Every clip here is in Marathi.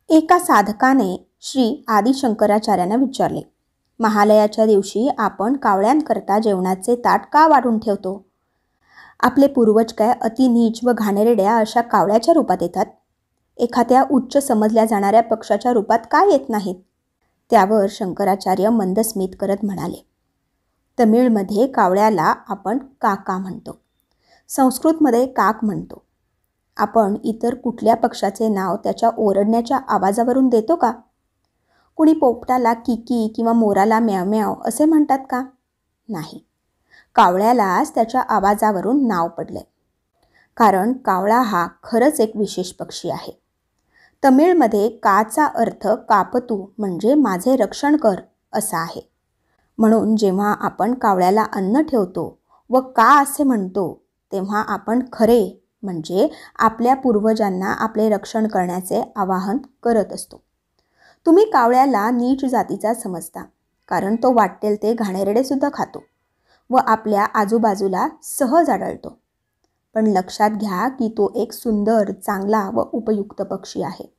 एका साधकाने श्री आदि शंकराचार्यांना विचारले, महालयाच्या दिवशी आपण कावळ्यांकरता जेवणाचे ताट का वाढून ठेवतो? आपले पूर्वज काय अति नीच व घाणेरड्या अशा कावळ्याच्या रूपात येतात? एखाद्या उच्च समजल्या जाणाऱ्या पक्षाच्या रूपात का येत नाहीत? त्यावर शंकराचार्य मंदस्मित करत म्हणाले, तमिळमध्ये कावळ्याला आपण काका म्हणतो, संस्कृतमध्ये काक म्हणतो. आपण इतर कुठल्या पक्षाचे नाव त्याच्या ओरडण्याच्या आवाजावरून देतो का? कुणी पोपटाला किकी किंवा मोराला म्याव म्याव असे म्हणतात का? नाही, कावळ्यालाच त्याच्या आवाजावरून नाव पडले. कारण कावळा हा खरंच एक विशेष पक्षी आहे. तमिळमध्ये काचा अर्थ कापतू म्हणजे माझे रक्षण कर असा आहे. म्हणून जेव्हा आपण कावळ्याला अन्न ठेवतो व का असे म्हणतो, तेव्हा आपण खरे म्हणजे आपल्या पूर्वजांना आपले रक्षण करण्याचे आवाहन करत असतो. तुम्ही कावळ्याला नीच जातीचा समजता, कारण तो वाटेल ते घाणेरडे सुद्धा खातो व आपल्या आजूबाजूला सहज आढळतो. पण लक्षात घ्या की तो एक सुंदर, चांगला व उपयुक्त पक्षी आहे.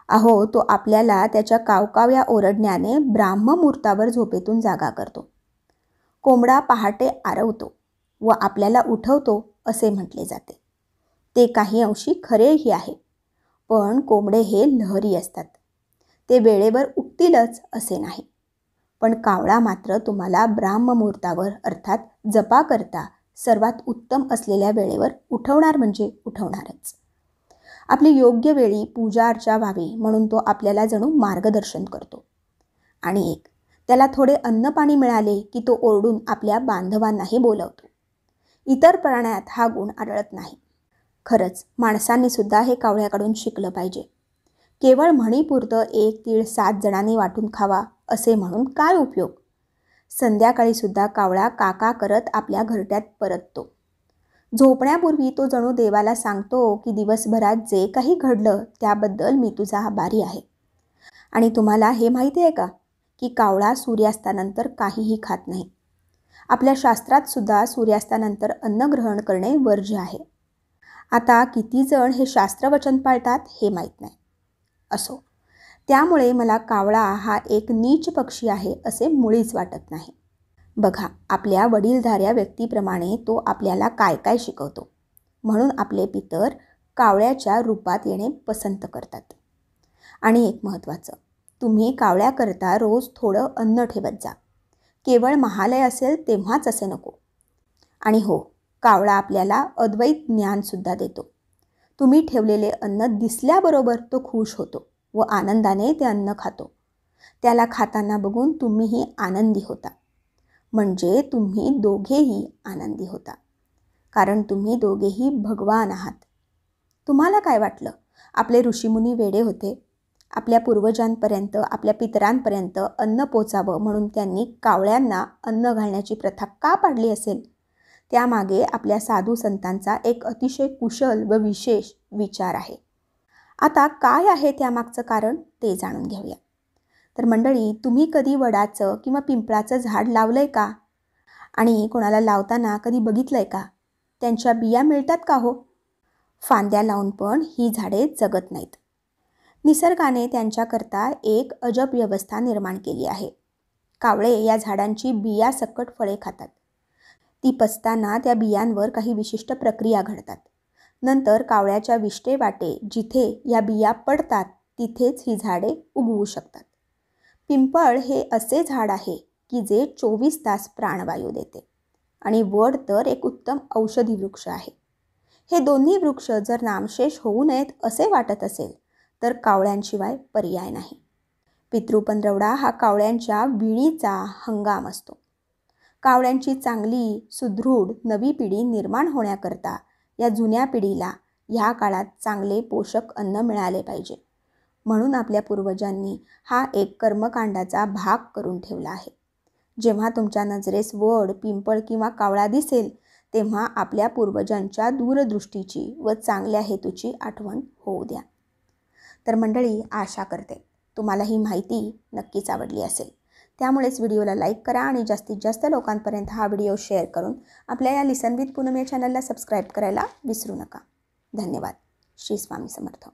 अहो, तो आपल्याला त्याच्या कावकाव्या ओरडण्याने ब्राह्ममुहूर्तावर झोपेतून जागा करतो. कोंबडा पहाटे आरवतो व आपल्याला उठवतो असे म्हटले जाते. ते काही अंशी खरेही आहे. पण कोंबडे हे लहरी असतात. ते वेळेवर उठतीलच असे नाही. पण कावळा मात्र तुम्हाला ब्राह्ममुहूर्तावर अर्थात जपा करता सर्वात उत्तम असलेल्या वेळेवर उठवणार म्हणजे उठवणारच. आपली योग्य वेळी पूजा अर्चा व्हावी म्हणून तो आपल्याला जणू मार्गदर्शन करतो. आणि एक, त्याला थोडे अन्न पाणी मिळाले की तो ओरडून आपल्या बांधवांनाही बोलवतो. इतर प्राण्यात हा गुण आढळत नाही. खरंच माणसांनी सुद्धा हे कावळ्याकडून शिकलं पाहिजे. केवळ म्हणीपुरतं 1 तीळ 7 जणांनी वाटून खावा असे म्हणून काय उपयोग? संध्याकाळी सुद्धा कावळा काका करत आपल्या घरट्यात परततो. झोपण्यापूर्वी तो जणू देवाला सांगतो की दिवसभरात जे काही घडलं त्याबद्दल मी तुझा आभारी आहे. आणि तुम्हाला हे माहिती आहे का की कावळा सूर्यास्तानंतर काहीही खात नाही. आपल्या शास्त्रात सुद्धा सूर्यास्तानंतर अन्न ग्रहण करणे वर्ज्य आहे. आता किती जण हे शास्त्रवचन पाळतात हे माहीत नाही. असो, त्यामुळे मला कावळा हा एक नीच पक्षी आहे असे मुळीच वाटत नाही. बघा, आपल्या वडीलधाऱ्या व्यक्तीप्रमाणे तो आपल्याला काय काय शिकवतो. म्हणून आपले पितर कावळ्याच्या रूपात येणे पसंत करतात. आणि एक महत्त्वाचं, तुम्ही कावळ्याकरता रोज थोडं अन्न ठेवत जा. केवळ महालय असेल तेव्हाच असे नको. आणि हो, कावळा आपल्याला अद्वैत ज्ञानसुद्धा देतो. तुम्ही ठेवलेले अन्न दिसल्याबरोबर तो खुश होतो व आनंदाने ते अन्न खातो. त्याला खाताना बघून तुम्हीही आनंदी होता. म्हणजे तुम्ही दोघेही आनंदी होता. कारण तुम्ही दोघेही भगवान आहात. तुम्हाला काय वाटलं? आपले ऋषीमुनी वेडे होते. आपल्या पूर्वजांपर्यंत, आपल्या पितरांपर्यंत अन्न पोचावं म्हणून त्यांनी कावळ्यांना अन्न घालण्याची प्रथा का पाडली असेल? त्यामागे आपल्या साधू संतांचा एक अतिशय कुशल व विशेष विचार आहे. आता काय आहे त्यामागचं कारण ते जाणून घेऊया. तर मंडळी, तुम्ही कधी वडाचं किंवा पिंपळाचं झाड लावलंय का? आणि कोणाला लावताना कधी बघितलंय का? त्यांच्या बिया मिळतात का हो? फांद्या लावून पण ही झाडे जगत नाहीत. निसर्गाने त्यांच्याकरता एक अजब व्यवस्था निर्माण केली आहे. कावळे या झाडांची बिया सकट फळे खातात. ती पचताना त्या बियांवर काही विशिष्ट प्रक्रिया घडतात. नंतर कावळ्याच्या विष्टे वाटे जिथे या बिया पडतात तिथेच ही झाडे उगवू शकतात. पिंपळ हे असे झाड आहे की जे 24 तास प्राणवायू देते. आणि वड तर एक उत्तम औषधी वृक्ष आहे. हे दोन्ही वृक्ष जर नामशेष होऊ नयेत असे वाटत असेल तर कावळ्यांशिवाय पर्याय नाही. पितृपंधरवडा हा कावळ्यांच्या विणीचा हंगाम असतो. कावळ्यांची चांगली सुदृढ नवी पिढी निर्माण होण्याकरता या जुन्या पिढीला ह्या काळात चांगले पोषक अन्न मिळाले पाहिजे. म्हणून आपल्या पूर्वजांनी हा एक कर्मकांडाचा भाग करून ठेवला आहे. जेव्हा तुमच्या नजरेस वड, पिंपळ किंवा कावळा दिसेल तेव्हा आपल्या पूर्वजांच्या दूरदृष्टीची व चांगल्या हेतूची आठवण होऊ द्या. तर मंडळी, आशा करते तुम्हाला ही माहिती नक्कीच आवडली असेल. त्यामुळेच व्हिडिओला लाईक करा आणि जास्तीत जास्त लोकांपर्यंत हा व्हिडिओ शेअर करून आपल्या या लिसन विथ पूनम या चॅनलला सबस्क्राईब करायला विसरू नका. धन्यवाद. श्री स्वामी समर्थ.